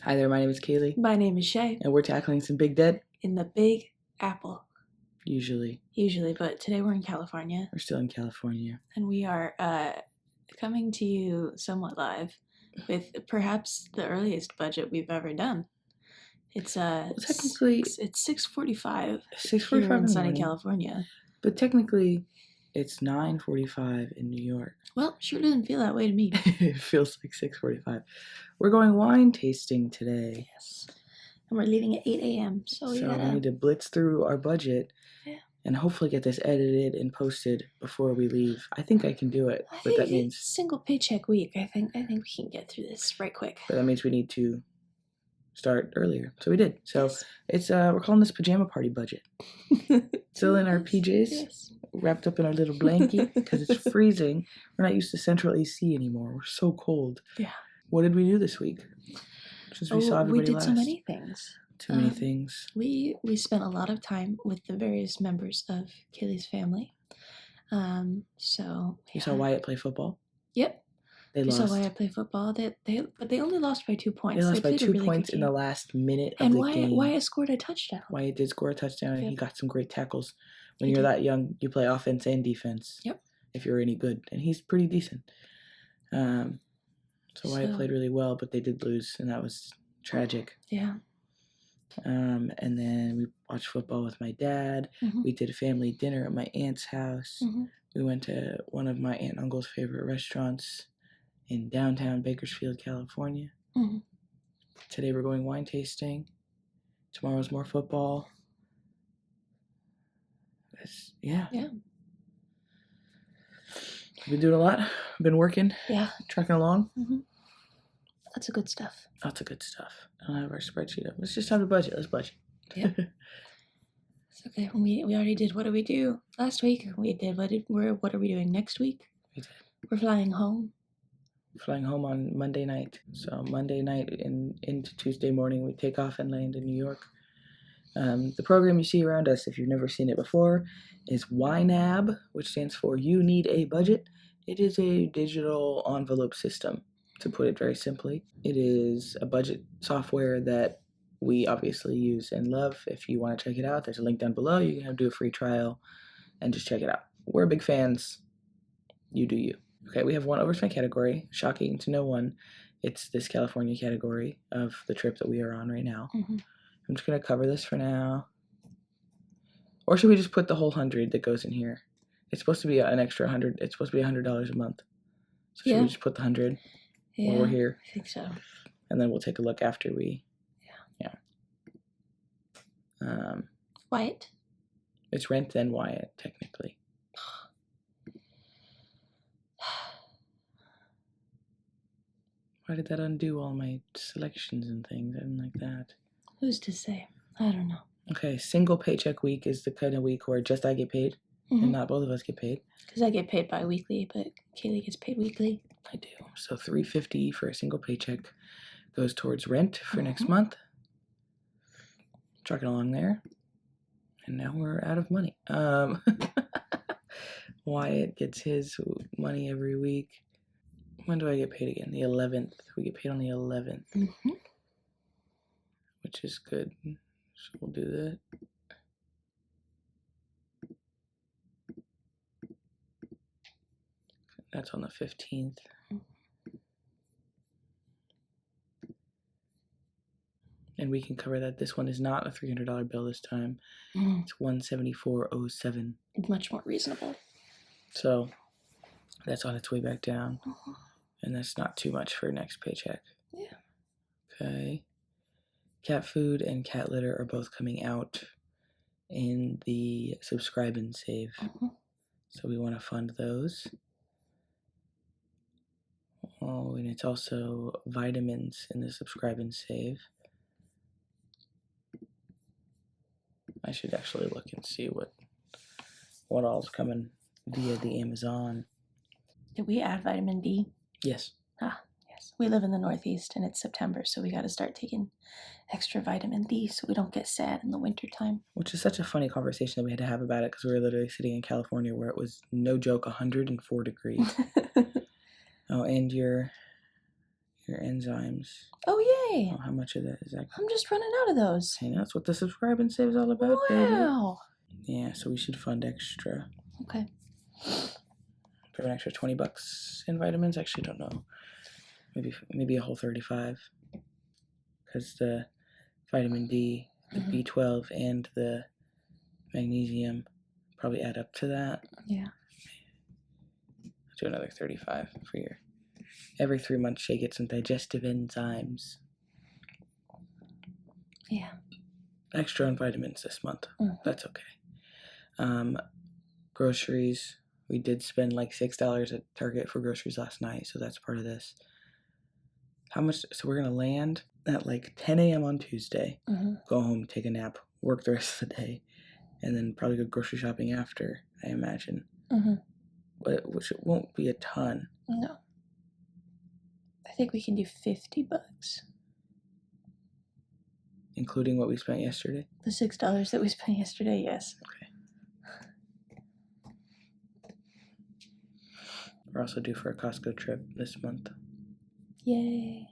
Hi there, my name is Kaylee, My name is Shay. and we're tackling some big debt, In the Big Apple, usually. but today we're in California, We're still in California. and we are coming to you somewhat live with perhaps the earliest budget we've ever done. It's technically, it's 6:45 6:45 here in in the sunny morning, California. but technically, it's 9:45 in New York. Well, sure doesn't feel that way to me. It feels like 6:45. We're going wine tasting today. Yes, and we're leaving at 8 a.m. So we need to blitz through our budget. Yeah. And hopefully get this edited and posted before we leave. I think I can do it, but that means single paycheck week. I think we can get through this right quick. But that means we need to start earlier. So we did. So Yes. it's we're calling this pajama party budget. Still in our PJs, Yes. wrapped up in our little blanket because it's freezing. We're not used to central AC anymore. We're so cold. Yeah. What did we do this week? Since we saw everybody we did last. so many things. Too many things. We spent a lot of time with the various members of Kaylee's family. So You saw Wyatt play football? Yep. They lost. You saw Wyatt play football. But they only lost by 2 points. They lost by 2 really points in the last minute of the game. And Wyatt scored a touchdown. Wyatt did score a touchdown, and he got some great tackles. When He you're did. that young, you play offense and defense. Yep. If you're any good, and he's pretty decent. So Wyatt played really well, but they did lose, and that was tragic. Yeah. And then we watched football with my dad. Mm-hmm. We did a family dinner at my aunt's house. Mm-hmm. We went to one of my aunt and uncle's favorite restaurants in downtown Bakersfield, California. Mm-hmm. Today we're going wine tasting. Tomorrow's more football. Yeah. I've been doing a lot. I've been working. Yeah. Trucking along. Mm-hmm. Lots of good stuff. Lots of good stuff. I don't have our spreadsheet up. Let's just have a budget. Let's budget. Yeah. It's okay. We already did what did we do last week? We did what are we doing next week? We're flying home. Flying home on Monday night. So Monday night into Tuesday morning, we take off and land in New York. The program you see around us, if you've never seen it before, is YNAB, which stands for You Need a Budget. It is a digital envelope system, to put it very simply. It is a budget software that we obviously use and love. If you want to check it out, there's a link down below. You can do a free trial and just check it out. We're big fans. You do you. Okay, we have one overspent category. Shocking to no one. It's this California category of the trip that we are on right now. Mm-hmm. I'm just going to cover this for now. Or should we just put the whole 100 that goes in here? It's supposed to be an extra 100. It's supposed to be $100 a month. So should we just put the 100 while we're here? I think so. And then we'll take a look after we... Yeah. Wyatt? It's rent then Wyatt, technically. Why did that undo all my selections and things? I didn't like that. Who's to say? I don't know. Okay, single paycheck week is the kind of week where just I get paid and not both of us get paid. Because I get paid bi-weekly, but Kaylee gets paid weekly. I do. So $350 for a single paycheck goes towards rent for next month. Trucking along there. And now we're out of money. Wyatt gets his money every week. When do I get paid again? The 11th. We get paid on the 11th. Mm-hmm. Which is good. So we'll do that. That's on the 15th. And we can cover that. This one is not a $300 bill this time. It's $174.07. Much more reasonable. So that's on its way back down. And that's not too much for next paycheck. Yeah. Okay. Cat food and cat litter are both coming out in the subscribe and save. So we want to fund those. Oh, and it's also vitamins in the subscribe and save. I should actually look and see what all's coming via the Amazon. Did we add vitamin D? Yes. Yes. We live in the Northeast and it's September, so we got to start taking extra vitamin D so we don't get sad in the wintertime. Which is such a funny conversation that we had to have about it because we were literally sitting in California where it was, no joke, 104 degrees. Oh, and your enzymes. Oh, way. Oh, how much of that is that? I'm just running out of those. Hey, that's what the subscribe and save is all about, baby. Wow. Yeah, so we should fund extra. Okay. For an extra $20 in vitamins. Actually, don't know. Maybe a whole 35. Because the vitamin D, the B12, and the magnesium probably add up to that. Yeah. Do another 35 for your. Every 3 months, Shay gets some digestive enzymes. Yeah. Extra on vitamins this month. Mm-hmm. That's okay. Groceries. We did spend like $6 at Target for groceries last night, so that's part of this. How much? So we're going to land at like 10 a.m. on Tuesday, go home, take a nap, work the rest of the day, and then probably go grocery shopping after, I imagine. Which it won't be a ton. No. I think we can do $50. Including what we spent yesterday? The $6 that we spent yesterday, yes. Okay. We're also due for a Costco trip this month. Yay.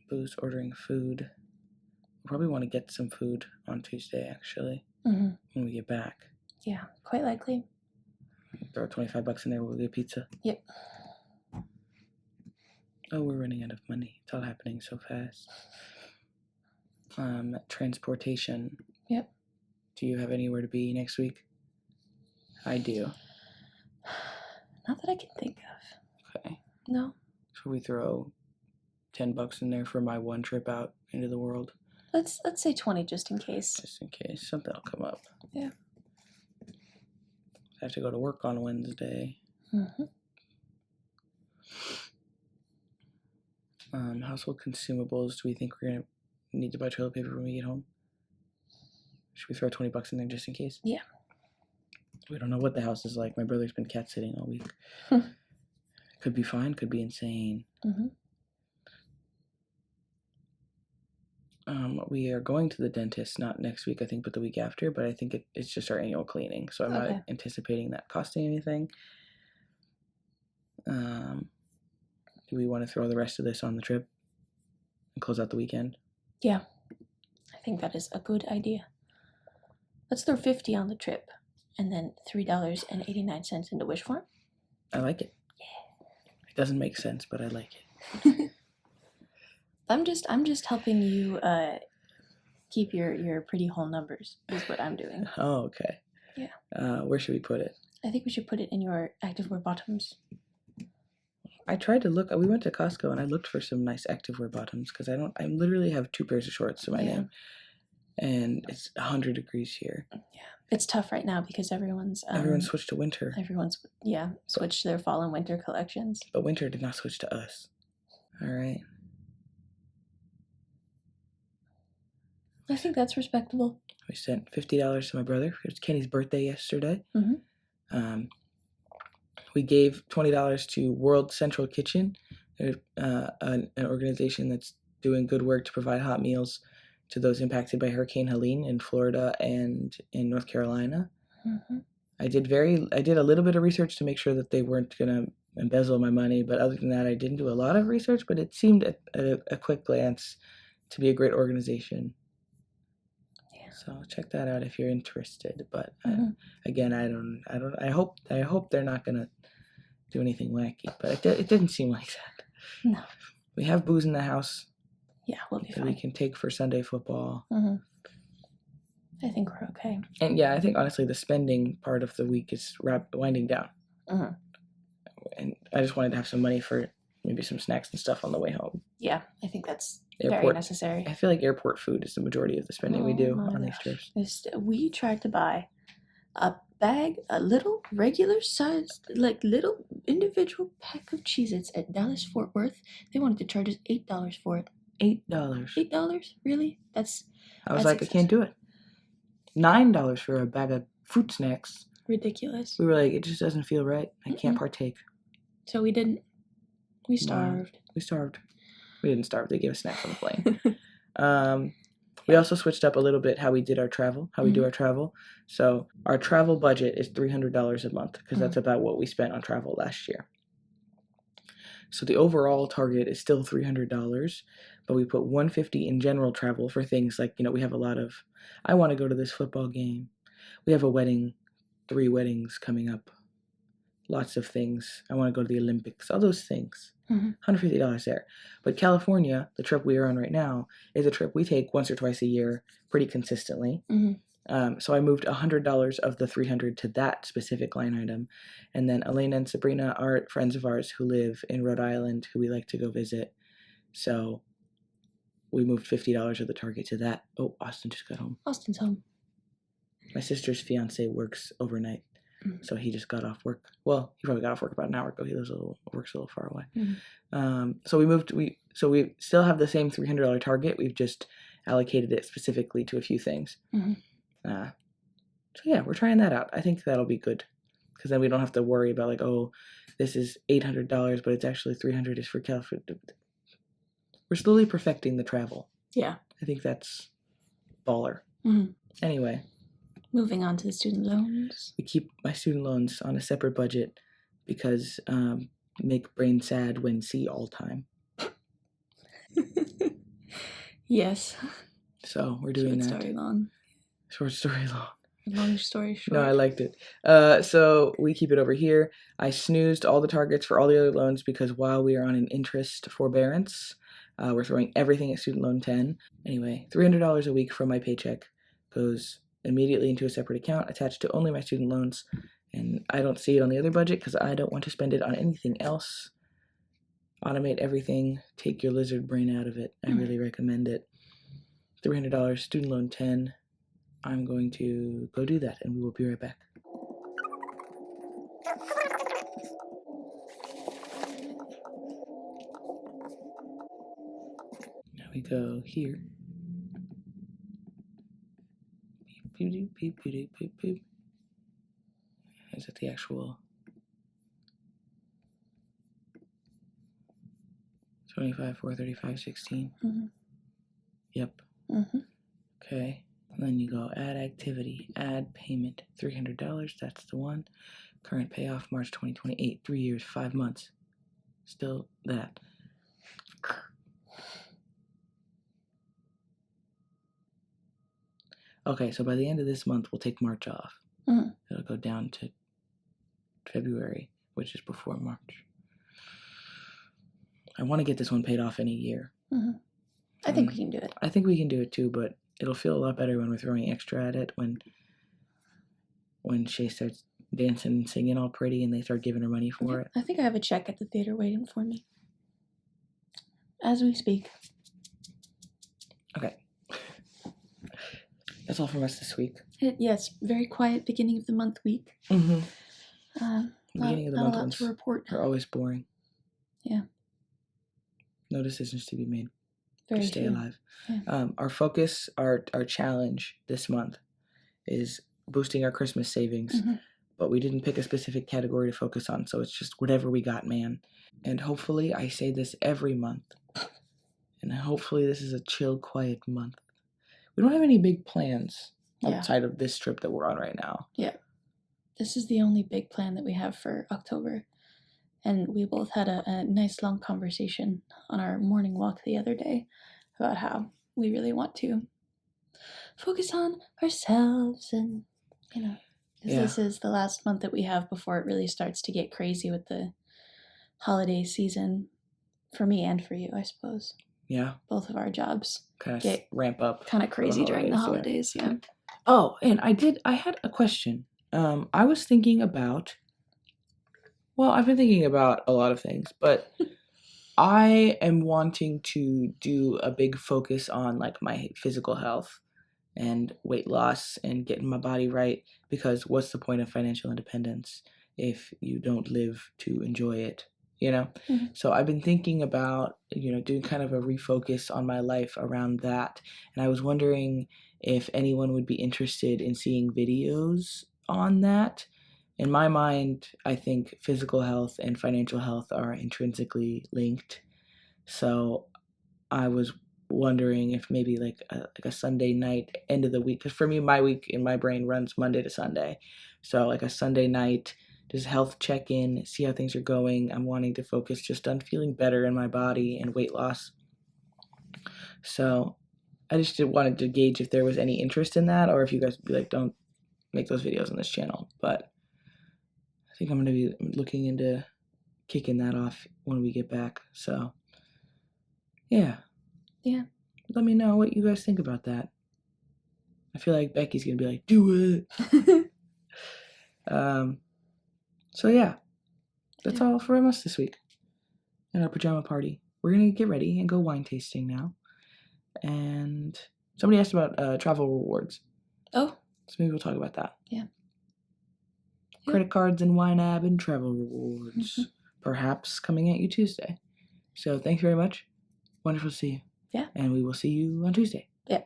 Boo's ordering food. We'll probably want to get some food on Tuesday, actually, when we get back. Yeah, quite likely. Throw $25 in there, we'll get pizza. Yep. Oh, we're running out of money. It's all happening so fast. Transportation. Yep. Do you have anywhere to be next week? I do. Not that I can think of. Okay. No. Should we throw $10 in there for my one trip out into the world? Let's say 20 just in case. Just in case. Something will come up. Yeah. I have to go to work on Wednesday. Household consumables. Do we think we're going to need to buy toilet paper when we get home? Should we throw $20 in there just in case? Yeah. We don't know what the house is like. My brother's been cat sitting all week. Could be fine, could be insane. We are going to the dentist, not next week, I think, but the week after. But I think it's just our annual cleaning. So I'm not anticipating that costing anything. Do we want to throw the rest of this on the trip and close out the weekend? Yeah. I think that is a good idea. Let's throw $50 on the trip and then $3.89 into wish form. I like it. Yeah. It doesn't make sense, but I like it. I'm just helping you keep your pretty whole numbers is what I'm doing. Oh, okay. Yeah. Where should we put it? I think we should put it in your activewear bottoms. I tried to look. We went to Costco and I looked for some nice activewear bottoms because I literally have 2 pairs of shorts to my name, and it's 100 degrees here. Yeah, it's tough right now because everyone's switched to winter. Everyone's switched their fall and winter collections. But winter did not switch to us. All right. I think that's respectable. We sent $50 to my brother. It was Kenny's birthday yesterday. We gave $20 to World Central Kitchen. They're an organization that's doing good work to provide hot meals to those impacted by Hurricane Helene in Florida and in North Carolina. I did a little bit of research to make sure that they weren't going to embezzle my money, but other than that, I didn't do a lot of research, but it seemed at a quick glance to be a great organization. So check that out if you're interested. But again, I hope they're not gonna do anything wacky. But it didn't seem like that. No. We have booze in the house. Yeah, we'll be fine. We can take for Sunday football. I think we're okay. And yeah, I think honestly the spending part of the week is winding down. And I just wanted to have some money for maybe some snacks and stuff on the way home. Yeah, I think that's very necessary. I feel like airport food is the majority of the spending we do on these trips. We tried to buy a little regular sized, like little individual pack of Cheez-Its at Dallas Fort Worth. They wanted to charge us $8 for it. $8. $8? Really? I was like, I can't do it. $9 for a bag of fruit snacks. Ridiculous. We were like, it just doesn't feel right. I can't partake. So we didn't. We starved. We didn't starve. They gave us snacks on the plane. We also switched up a little bit how we did our travel, we do our travel. So our travel budget is $300 a month because that's about what we spent on travel last year. So the overall target is still $300, but we put $150 in general travel for things like, we have a lot of, I want to go to this football game. We have a wedding, 3 weddings coming up. Lots of things. I want to go to the Olympics, all those things. $150 there. But California, the trip we are on right now, is a trip we take once or twice a year pretty consistently. So I moved $100 of the $300 to that specific line item. And then Elena and Sabrina are friends of ours who live in Rhode Island who we like to go visit. So we moved $50 of the target to that. Oh, Austin just got home. Austin's home. My sister's fiance works overnight. So he just got off work. Well, he probably got off work about an hour ago. He works a little far away. So we still have the same $300 target. We've just allocated it specifically to a few things. So yeah, we're trying that out. I think that'll be good because then we don't have to worry about like, oh, this is $800, but it's actually $300 is for California. We're slowly perfecting the travel. Yeah. I think that's baller. Anyway. Moving on to the student loans. We keep my student loans on a separate budget because make brain sad when see all time. Yes. So we're doing Short story long. Short story long. Long story short. No, I liked it. So we keep it over here. I snoozed all the targets for all the other loans because while we are on an interest forbearance, we're throwing everything at student loan 10. Anyway, $300 a week from my paycheck goes immediately into a separate account attached to only my student loans, and I don't see it on the other budget because I don't want to spend it on anything else. Automate everything. Take your lizard brain out of it. I really recommend it. $300, student loan 10. I'm going to go do that, and we will be right back. Now we go here. Beep, beep, beep, beep, beep. Is it the actual 25, 4, 35, 16? Yep. Okay. And then you go add activity, add payment, $300. That's the one. Current payoff March 2028, 3 years, 5 months. Still that. Okay, so by the end of this month, we'll take March off. It'll go down to February, which is before March. I want to get this one paid off in a year. I think we can do it. I think we can do it too, but it'll feel a lot better when we're throwing extra at it, when Shay starts dancing and singing all pretty and they start giving her money for it. I think I have a check at the theater waiting for me. As we speak. Okay. That's all from us this week. Yes, very quiet beginning of the month week. The beginning of the month ones to report. are always boring. Yeah. No decisions to be made. Very Just stay true. alive. Yeah. Our focus, our challenge this month is boosting our Christmas savings. But we didn't pick a specific category to focus on, so it's just whatever we got, man. And hopefully, I say this every month, and hopefully this is a chill, quiet month. We don't have any big plans outside of this trip that we're on right now. Yeah. This is the only big plan that we have for October. And we both had a nice long conversation on our morning walk the other day about how we really want to focus on ourselves and, this is the last month that we have before it really starts to get crazy with the holiday season for me and for you, I suppose. Yeah. Both of our jobs kind of ramp up. Kind of crazy during the holidays, yeah. Oh, and I had a question. I was thinking about, I've been thinking about a lot of things, but I am wanting to do a big focus on like my physical health and weight loss and getting my body right, because what's the point of financial independence if you don't live to enjoy it, So I've been thinking about, doing kind of a refocus on my life around that. And I was wondering if anyone would be interested in seeing videos on that. In my mind, I think physical health and financial health are intrinsically linked. So I was wondering if maybe like a Sunday night, end of the week, because for me, my week in my brain runs Monday to Sunday. So like a Sunday night, just health check-in, see how things are going. I'm wanting to focus just on feeling better in my body and weight loss. So I just wanted to gauge if there was any interest in that, or if you guys would be like, don't make those videos on this channel. But I think I'm going to be looking into kicking that off when we get back. So yeah. Let me know what you guys think about that. I feel like Becky's going to be like, do it. So yeah, that's all for us this week in our pajama party. We're going to get ready and go wine tasting now. And somebody asked about travel rewards. Oh. So maybe we'll talk about that. Yeah. Credit cards and YNAB and travel rewards. Perhaps coming at you Tuesday. So thanks very much. Wonderful to see you. Yeah. And we will see you on Tuesday. Yeah.